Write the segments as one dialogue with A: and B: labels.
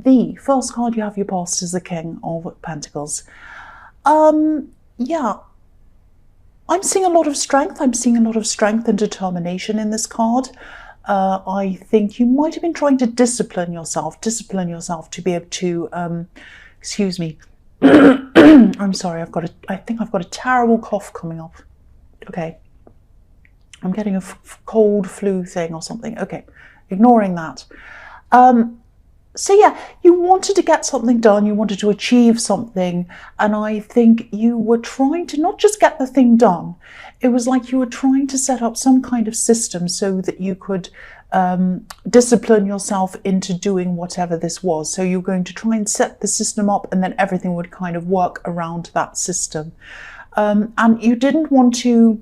A: The first card you have your past is the King of Pentacles. Yeah, I'm seeing a lot of strength. I'm seeing a lot of strength and determination in this card. I think you might have been trying to discipline yourself to be able to, excuse me. I'm sorry, I think I've got a terrible cough coming up. Okay. I'm getting a cold flu thing or something. Okay, ignoring that. So yeah, you wanted to get something done, you wanted to achieve something, and I think you were trying to not just get the thing done, it was like you were trying to set up some kind of system so that you could discipline yourself into doing whatever this was. So you're going to try and set the system up, and then everything would kind of work around that system. And you didn't want to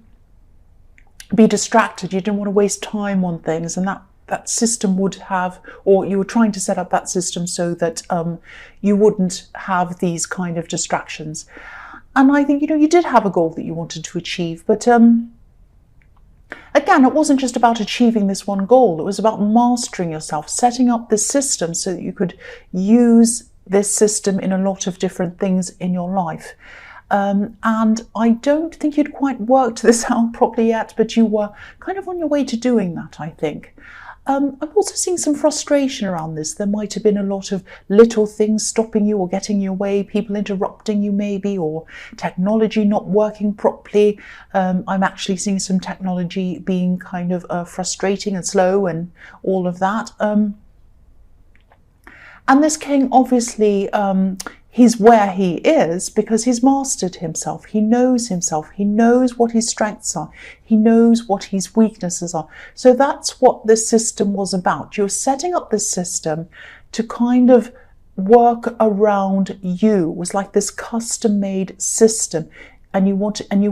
A: be distracted, you didn't want to waste time on things, and that system would have, or you were trying to set up that system so that you wouldn't have these kind of distractions. And I think, you did have a goal that you wanted to achieve, but again, it wasn't just about achieving this one goal, it was about mastering yourself, setting up this system so that you could use this system in a lot of different things in your life. And I don't think you'd quite worked this out properly yet, but you were kind of on your way to doing that, I think. I'm also seeing some frustration around this. There might have been a lot of little things stopping you or getting in your way, people interrupting you maybe, or technology not working properly. I'm actually seeing some technology being kind of frustrating and slow and all of that. And this king, obviously, he's where he is because he's mastered himself. He knows what his strengths are. He knows what his weaknesses are. So that's what this system was about. You're setting up this system to kind of work around you. It was like this custom-made system. And you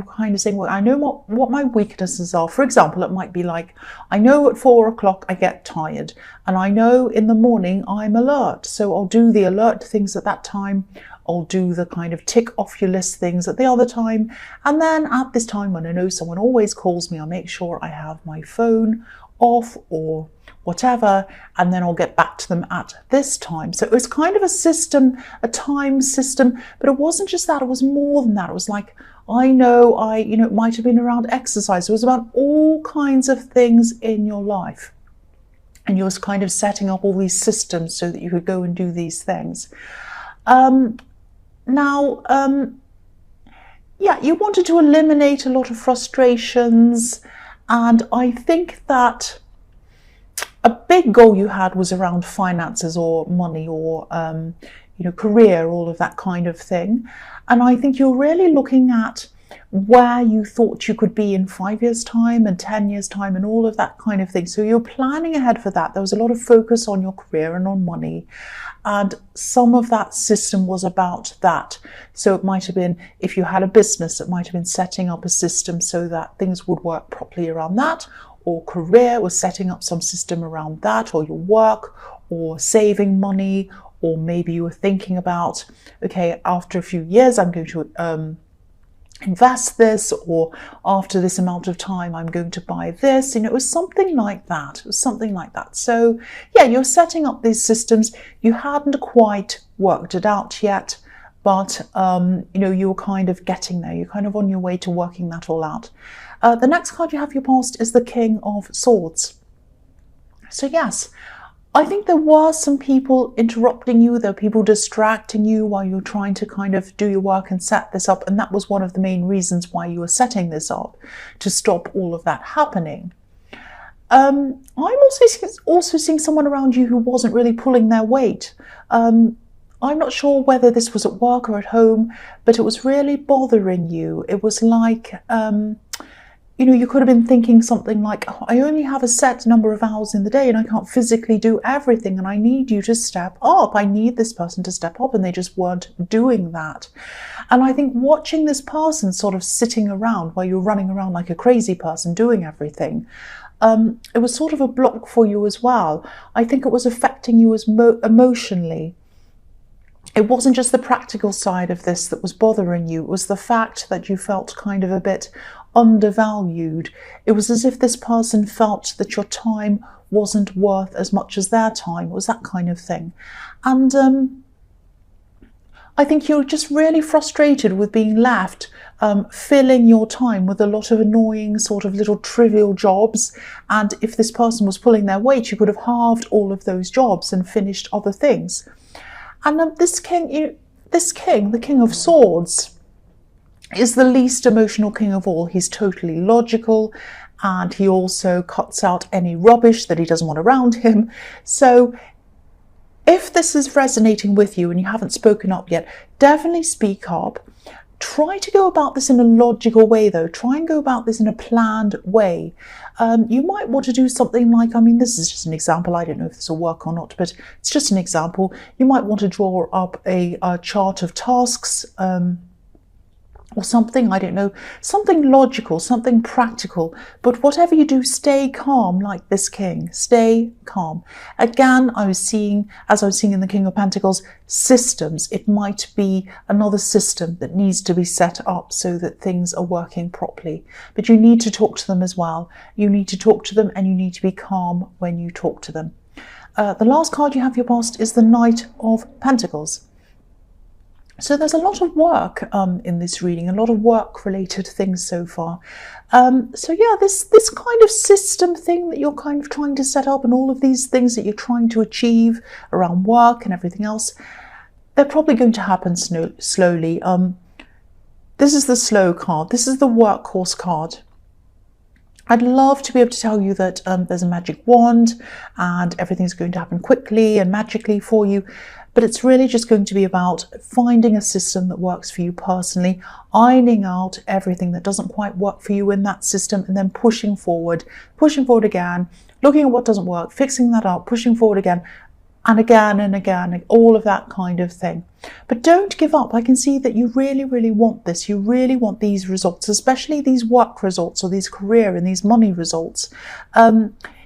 A: kind of saying, well, I know what my weaknesses are. For example, it might be like, I know at 4 o'clock I get tired, and I know in the morning I'm alert. So I'll do the alert things at that time. I'll do the kind of tick off your list things at the other time. And then at this time when I know someone always calls me, I'll make sure I have my phone off or whatever, and then I'll get back to them at this time. So it was kind of a system, a time system, but it wasn't just that, it was more than that. It was like, I know, it might have been around exercise. It was about all kinds of things in your life. And you was kind of setting up all these systems so that you could go and do these things. Yeah, you wanted to eliminate a lot of frustrations. And I think that a big goal you had was around finances or money or, career, all of that kind of thing. And I think you're really looking at where you thought you could be in 5 years' time and 10 years' time and all of that kind of thing. So you're planning ahead for that. There was a lot of focus on your career and on money. And some of that system was about that. So it might have been, if you had a business, it might have been setting up a system so that things would work properly around that. Or career was setting up some system around that, or your work, or saving money, or maybe you were thinking about, okay, after a few years, I'm going to invest this, or after this amount of time, I'm going to buy this. It was something like that. It was something like that. So yeah, you're setting up these systems. You hadn't quite worked it out yet, but you were kind of getting there. You're kind of on your way to working that all out. The next card you have your past is the King of Swords. So yes, I think there were some people interrupting you, there were people distracting you while you're trying to kind of do your work and set this up, and that was one of the main reasons why you were setting this up, to stop all of that happening. I'm also seeing someone around you who wasn't really pulling their weight. I'm not sure whether this was at work or at home, but it was really bothering you. It was like, you could have been thinking something like, oh, I only have a set number of hours in the day and I can't physically do everything, and I need you to step up. I need this person to step up, and they just weren't doing that. And I think watching this person sort of sitting around while you're running around like a crazy person doing everything, it was sort of a block for you as well. I think it was affecting you as emotionally. It wasn't just the practical side of this that was bothering you. It was the fact that you felt kind of a bit undervalued. It was as if this person felt that your time wasn't worth as much as their time. It was that kind of thing. And I think you're just really frustrated with being left filling your time with a lot of annoying sort of little trivial jobs. And if this person was pulling their weight, you could have halved all of those jobs and finished other things. And this king, the King of Swords, is the least emotional king of all. He's totally logical, and he also cuts out any rubbish that he doesn't want around him. So if this is resonating with you and you haven't spoken up yet, definitely speak up. Try to go about this in a logical way, though. Try and go about this in a planned way. You might want to do something like, this is just an example. I don't know if this will work or not, but it's just an example. You might want to draw up a chart of tasks, or something, I don't know, something logical, something practical. But whatever you do, stay calm like this king. Stay calm. Again, as I was seeing in the King of Pentacles, systems. It might be another system that needs to be set up so that things are working properly. But you need to talk to them as well. You need to talk to them, and you need to be calm when you talk to them. The last card you have your past is the Knight of Pentacles. So there's a lot of work in this reading, a lot of work-related things so far. So yeah, this kind of system thing that you're kind of trying to set up, and all of these things that you're trying to achieve around work and everything else, they're probably going to happen slowly. This is the slow card. This is the workhorse card. I'd love to be able to tell you that there's a magic wand and everything's going to happen quickly and magically for you. But it's really just going to be about finding a system that works for you personally, ironing out everything that doesn't quite work for you in that system, and then pushing forward again, looking at what doesn't work, fixing that up, pushing forward again and again, all of that kind of thing. But don't give up. I can see that you really, really want this. You really want these results, especially these work results or these career and these money results.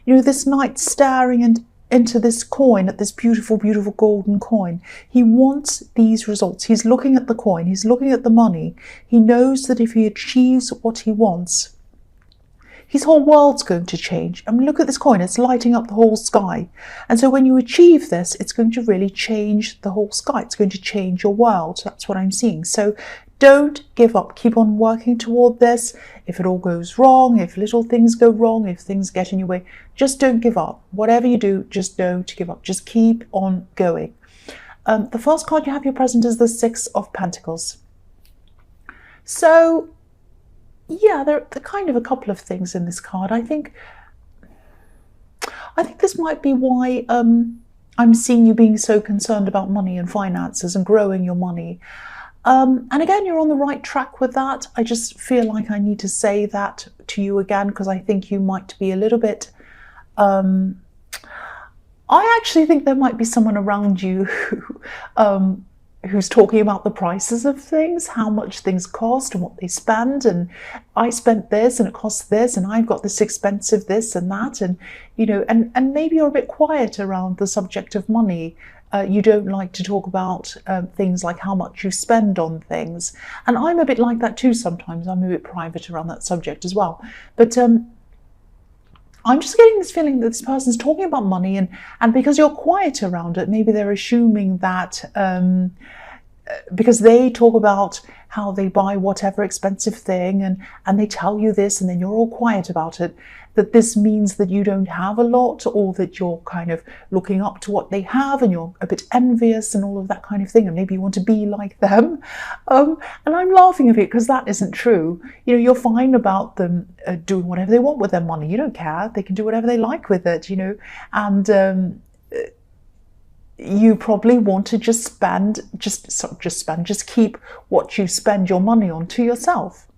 A: This knight staring into this coin, at this beautiful, beautiful golden coin. He wants these results. He's looking at the coin. He's looking at the money. He knows that if he achieves what he wants, his whole world's going to change. Look at this coin. It's lighting up the whole sky. And so when you achieve this, it's going to really change the whole sky. It's going to change your world. That's what I'm seeing. So don't give up. Keep on working toward this. If it all goes wrong, if little things go wrong, if things get in your way, just don't give up. Whatever you do, just don't give up. Just keep on going. The first card you have your present is the Six of Pentacles. So, yeah, there are kind of a couple of things in this card. I think this might be why I'm seeing you being so concerned about money and finances and growing your money. And again, you're on the right track with that. I just feel like I need to say that to you again, because I think you might be a little bit... I actually think there might be someone around you who's talking about the prices of things, how much things cost and what they spend, and I spent this and it costs this, and I've got this expensive this and that, and and maybe you're a bit quiet around the subject of money. You don't like to talk about things like how much you spend on things. And I'm a bit like that too sometimes. I'm a bit private around that subject as well. But I'm just getting this feeling that this person's talking about money, and because you're quiet around it, maybe they're assuming that because they talk about how they buy whatever expensive thing and they tell you this, and then you're all quiet about it, that this means that you don't have a lot, or that you're kind of looking up to what they have and you're a bit envious and all of that kind of thing, and maybe you want to be like them. And I'm laughing at it because that isn't true. You're fine about them doing whatever they want with their money. You don't care. They can do whatever they like with it, and you probably want to just keep what you spend your money on to yourself,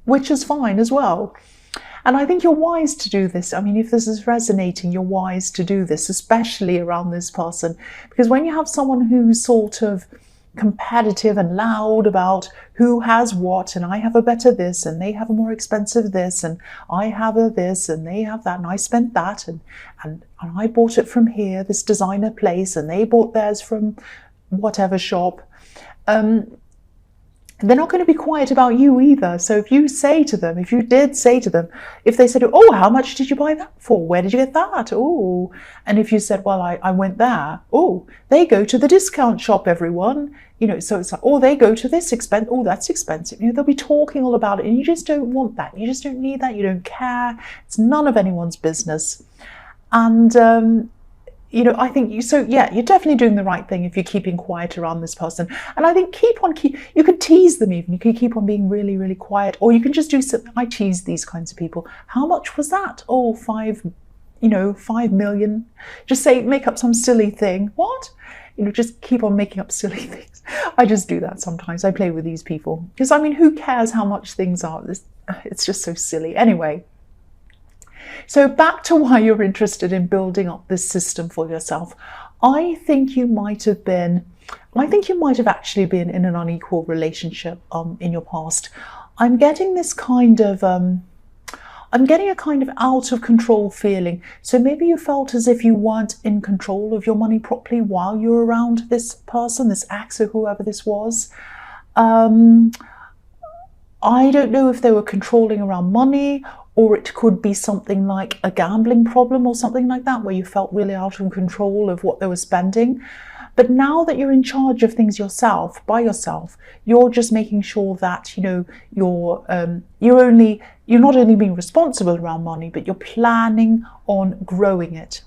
A: which is fine as well. And I think you're wise to do this. If this is resonating, you're wise to do this, especially around this person. Because when you have someone who's sort of competitive and loud about who has what, and I have a better this, and they have a more expensive this, and I have a this, and they have that, and I spent that, and I bought it from here, this designer place, and they bought theirs from whatever shop. they're not going to be quiet about you either. So if you say to them, if you did say to them, if they said, oh, how much did you buy that for? Where did you get that? Oh, and if you said, well, I went there. Oh, they go to the discount shop, everyone. You know, so it's like, oh, they go to this expense. Oh, that's expensive. You know, they'll be talking all about it, and you just don't want that. You just don't need that. You don't care. It's none of anyone's business. And, you know, I think yeah, you're definitely doing the right thing if you're keeping quiet around this person. And I think you could tease them even. You can keep on being really, really quiet, or you can just do something. I tease these kinds of people. How much was that? Oh, 5 million. Just say, make up some silly thing. What? You know, just keep on making up silly things. I just do that sometimes. I play with these people. Because, I mean, who cares how much things are? It's just so silly. Anyway. So back to why you're interested in building up this system for yourself. I think you might have actually been in an unequal relationship in your past. I'm getting this kind of, I'm getting a kind of out of control feeling. So maybe you felt as if you weren't in control of your money properly while you were around this person, this ex or whoever this was. I don't know if they were controlling around money, or it could be something like a gambling problem or something like that, where you felt really out of control of what they were spending. But now that you're in charge of things yourself, by yourself, you're just making sure that, you know, you're not only being responsible around money, but you're planning on growing it,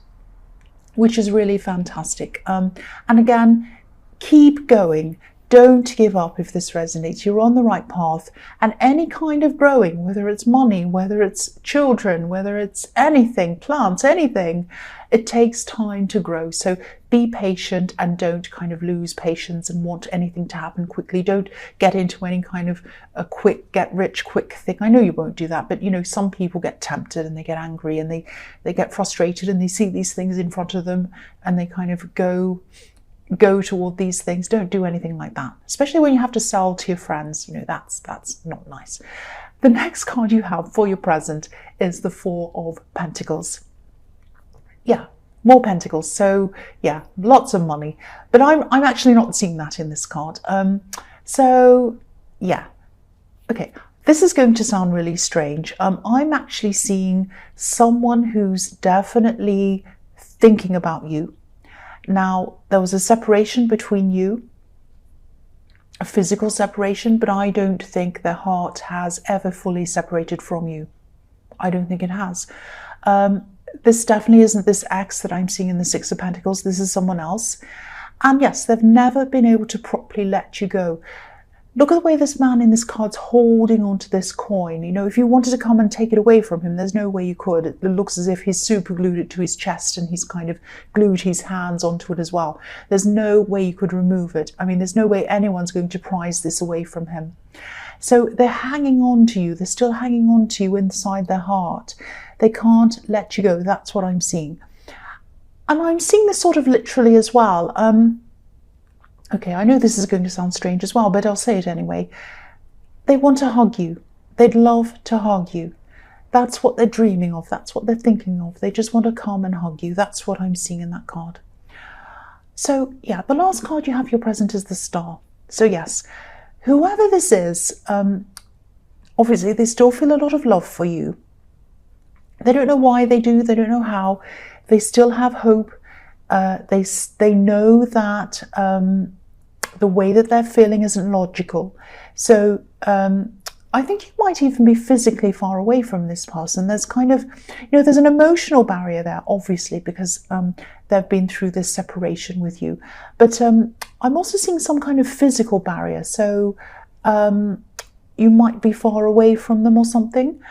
A: which is really fantastic. And again, keep going. Don't give up if this resonates. You're on the right path. And any kind of growing, whether it's money, whether it's children, whether it's anything, plants, anything, it takes time to grow. So be patient and don't kind of lose patience and want anything to happen quickly. Don't get into any kind of a quick, get rich quick thing. I know you won't do that, but you know, some people get tempted and they get angry and they get frustrated and they see these things in front of them and they kind of go toward these things. Don't do anything like that, especially when you have to sell to your friends. You know, that's not nice. The next card you have for your present is the Four of Pentacles. Yeah, more pentacles. So yeah, lots of money, but I'm actually not seeing that in this card. So yeah, okay, this is going to sound really strange. I'm actually seeing someone who's definitely thinking about you. Now, there was a separation between you, a physical separation, but I don't think their heart has ever fully separated from you. I don't think it has. This definitely isn't this ex that I'm seeing in the Six of Pentacles. This is someone else. And yes, they've never been able to properly let you go. Look at the way this man in this card's holding onto this coin. You know, if you wanted to come and take it away from him, there's no way you could. It looks as if he's super glued it to his chest and he's kind of glued his hands onto it as well. There's no way you could remove it. I mean, there's no way anyone's going to prise this away from him. So they're hanging on to you. They're still hanging on to you inside their heart. They can't let you go. That's what I'm seeing. And I'm seeing this sort of literally as well. Okay, I know this is going to sound strange as well, but I'll say it anyway. They want to hug you. They'd love to hug you. That's what they're dreaming of. That's what they're thinking of. They just want to come and hug you. That's what I'm seeing in that card. So yeah, the last card you have your present is the Star. So yes, whoever this is, obviously they still feel a lot of love for you. They don't know why they do. They don't know how. They still have hope. They know that the way that they're feeling isn't logical. So I think you might even be physically far away from this person. There's kind of, you know, there's an emotional barrier there, obviously, because they've been through this separation with you. But I'm also seeing some kind of physical barrier. So you might be far away from them or something.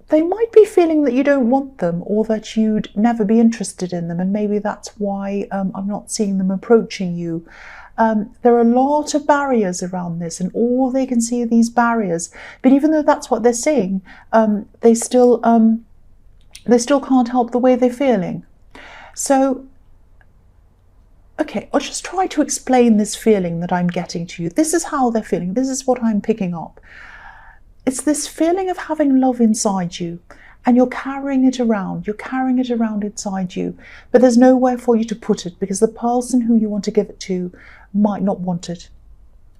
A: They might be feeling that you don't want them or that you'd never be interested in them. And maybe that's why I'm not seeing them approaching you. There are a lot of barriers around this and all they can see are these barriers. But even though that's what they're saying, they still can't help the way they're feeling. So, okay, I'll just try to explain this feeling that I'm getting to you. This is how they're feeling. This is what I'm picking up. It's this feeling of having love inside you and you're carrying it around. You're carrying it around inside you, but there's nowhere for you to put it because the person who you want to give it to might not want it.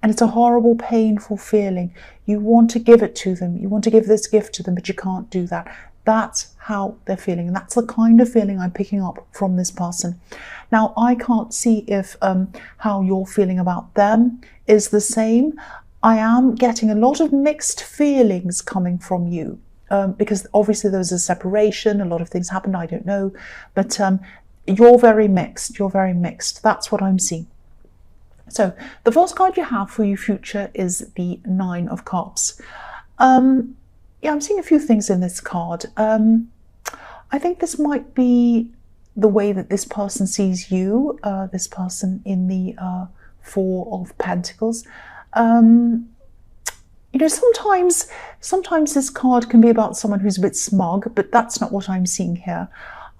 A: And it's a horrible, painful feeling. You want to give it to them. You want to give this gift to them, but you can't do that. That's how they're feeling. And that's the kind of feeling I'm picking up from this person. Now, I can't see if how you're feeling about them is the same. I am getting a lot of mixed feelings coming from you. Because obviously there was a separation, a lot of things happened, I don't know. But you're very mixed. You're very mixed. That's what I'm seeing. So the first card you have for your future is the Nine of Cups. Yeah, I'm seeing a few things in this card. I think this might be the way that this person sees you, this person in the Four of Pentacles. You know, sometimes this card can be about someone who's a bit smug, but that's not what I'm seeing here.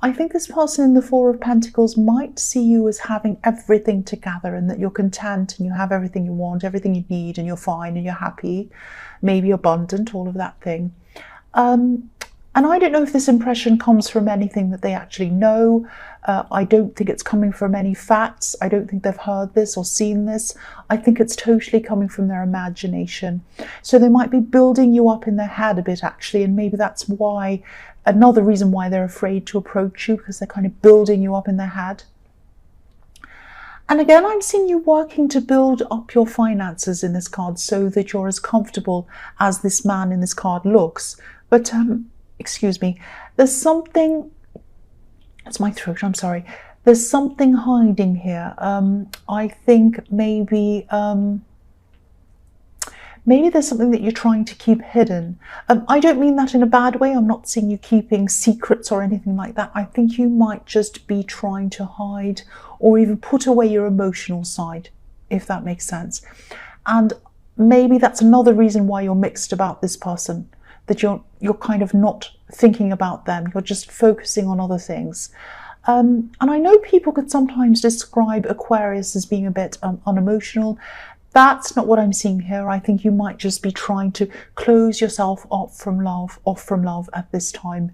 A: I think this person in the Four of Pentacles might see you as having everything together and that you're content and you have everything you want, everything you need, and you're fine and you're happy, maybe abundant, all of that thing. And I don't know if this impression comes from anything that they actually know. I don't think it's coming from any facts. I don't think they've heard this or seen this. I think it's totally coming from their imagination. So they might be building you up in their head a bit, actually, and maybe that's why, another reason why they're afraid to approach you, because they're kind of building you up in their head. And again, I'm seeing you working to build up your finances in this card so that you're as comfortable as this man in this card looks. But excuse me, there's something, that's my throat, I'm sorry. There's something hiding here. I think maybe there's something that you're trying to keep hidden. I don't mean that in a bad way. I'm not seeing you keeping secrets or anything like that. I think you might just be trying to hide or even put away your emotional side, if that makes sense. And maybe that's another reason why you're mixed about this person, that you're kind of not thinking about them. You're just focusing on other things. And I know people could sometimes describe Aquarius as being a bit unemotional. That's not what I'm seeing here. I think you might just be trying to close yourself off from love at this time.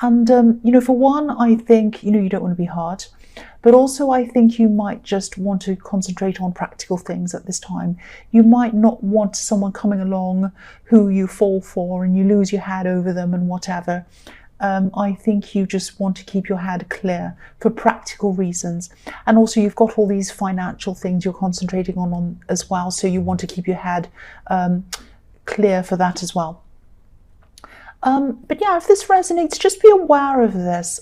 A: And, you know, for one, I think, you know, you don't want to be hard. But also I think you might just want to concentrate on practical things at this time. You might not want someone coming along who you fall for and you lose your head over them and whatever. I think you just want to keep your head clear for practical reasons. And also you've got all these financial things you're concentrating on as well. So you want to keep your head clear for that as well. But yeah, if this resonates, just be aware of this.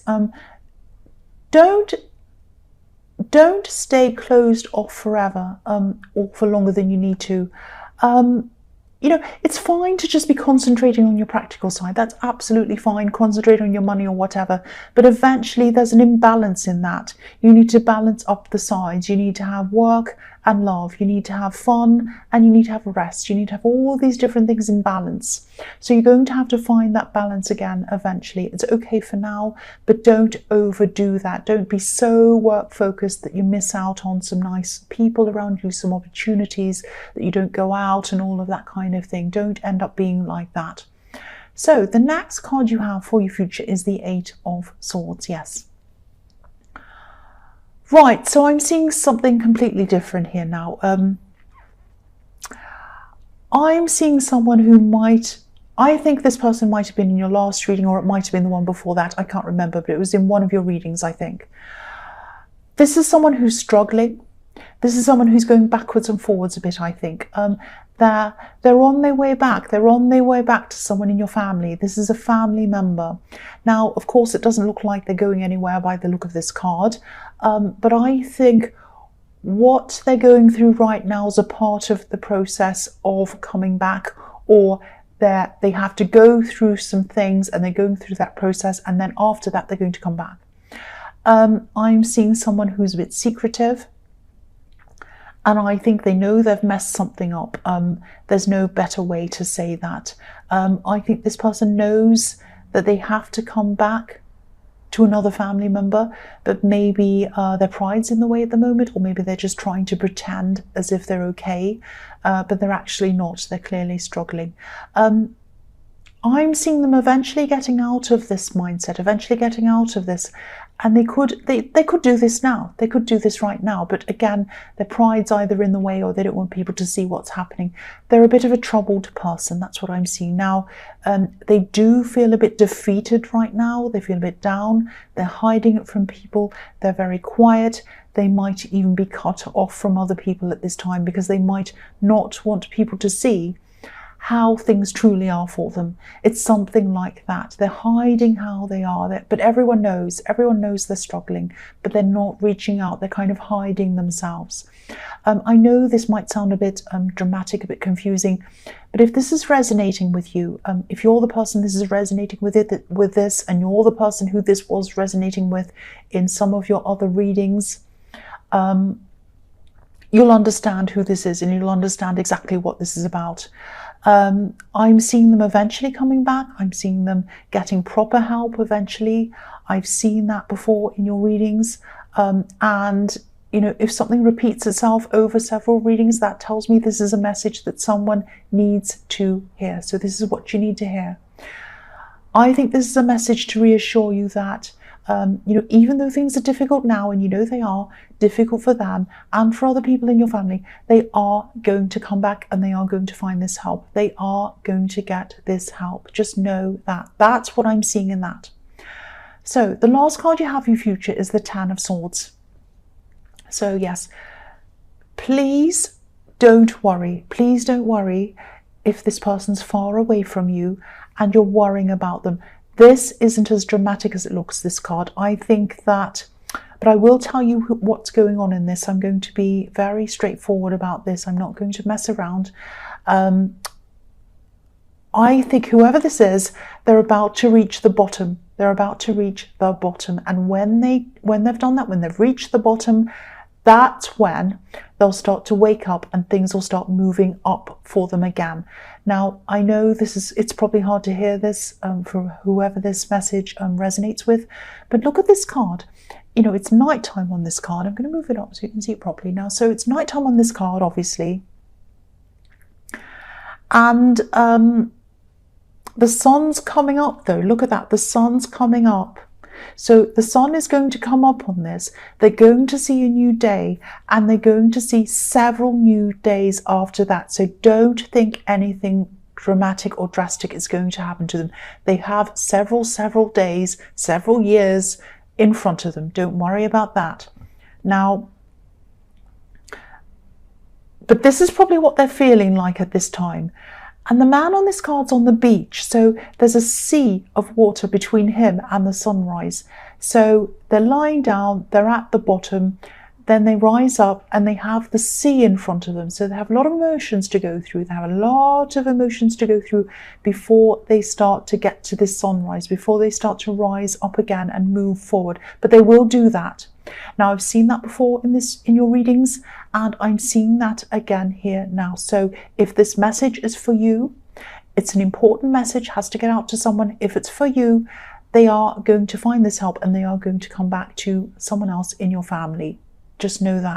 A: Don't stay closed off forever or for longer than you need to. You know, it's fine to just be concentrating on your practical side. That's absolutely fine. Concentrate on your money or whatever. But eventually there's an imbalance in that. You need to balance up the sides. You need to have work and love. You need to have fun and you need to have rest. You need to have all these different things in balance. So you're going to have to find that balance again eventually. It's okay for now, but don't overdo that. Don't be so work focused that you miss out on some nice people around you, some opportunities, that you don't go out and all of that kind of thing. Don't end up being like that. So the next card you have for your future is the Eight of Swords. Yes. Right, so I'm seeing something completely different here now. I'm seeing someone who might, I think this person might have been in your last reading, or it might have been the one before that. I can't remember, but it was in one of your readings, I think. This is someone who's struggling. This is someone who's going backwards and forwards a bit, I think. They're on their way back. They're on their way back to someone in your family. This is a family member. Now, of course, it doesn't look like they're going anywhere by the look of this card. But I think what they're going through right now is a part of the process of coming back, or they have to go through some things and they're going through that process, and then after that they're going to come back. I'm seeing someone who's a bit secretive, and I think they know they've messed something up. There's no better way to say that. I think this person knows that they have to come back to another family member, but maybe their pride's in the way at the moment, or maybe they're just trying to pretend as if they're okay, but they're actually not. They're clearly struggling. I'm seeing them eventually getting out of this mindset, eventually getting out of this, And they could do this now. They could do this right now. But again, their pride's either in the way or they don't want people to see what's happening. They're a bit of a troubled person. That's what I'm seeing now. They do feel a bit defeated right now. They feel a bit down. They're hiding it from people. They're very quiet. They might even be cut off from other people at this time because they might not want people to see how things truly are for them. It's something like that. They're hiding how they are, but everyone knows they're struggling, but they're not reaching out. They're kind of hiding themselves. I know this might sound a bit dramatic, a bit confusing, but if this is resonating with you, if you're the person this is resonating with this, and you're the person who this was resonating with in some of your other readings, you'll understand who this is and you'll understand exactly what this is about. I'm seeing them eventually coming back. I'm seeing them getting proper help eventually. I've seen that before in your readings. And, you know, if something repeats itself over several readings, that tells me this is a message that someone needs to hear. So this is what you need to hear. I think this is a message to reassure you that you know, even though things are difficult now, and you know they are difficult for them and for other people in your family, they are going to come back and they are going to find this help. They are going to get this help. Just know that. That's what I'm seeing in that. So the last card you have in your future is the Ten of Swords. So yes, please don't worry. Please don't worry if this person's far away from you and you're worrying about them. This isn't as dramatic as it looks, this card. I think that, but I will tell you what's going on in this. I'm going to be very straightforward about this. I'm not going to mess around. I think whoever this is, they're about to reach the bottom. They're about to reach the bottom. And when they've done that, when they've reached the bottom, that's when they'll start to wake up and things will start moving up for them again. Now, I know it's probably hard to hear this for whoever this message resonates with, but look at this card. You know, it's nighttime on this card. I'm going to move it up so you can see it properly now. So it's nighttime on this card, obviously. And the sun's coming up though. Look at that. The sun's coming up. So the sun is going to come up on this. They're going to see a new day and they're going to see several new days after that. So don't think anything dramatic or drastic is going to happen to them. They have several days, several years in front of them. Don't worry about that. Now, but this is probably what they're feeling like at this time. And the man on this card's on the beach, so there's a sea of water between him and the sunrise. So they're lying down, they're at the bottom, then they rise up and they have the sea in front of them. So they have a lot of emotions to go through. They have a lot of emotions to go through before they start to get to this sunrise, before they start to rise up again and move forward. But they will do that. Now, I've seen that before in your readings, and I'm seeing that again here now. So if this message is for you, it's an important message, has to get out to someone. If it's for you, they are going to find this help and they are going to come back to someone else in your family. Just know that.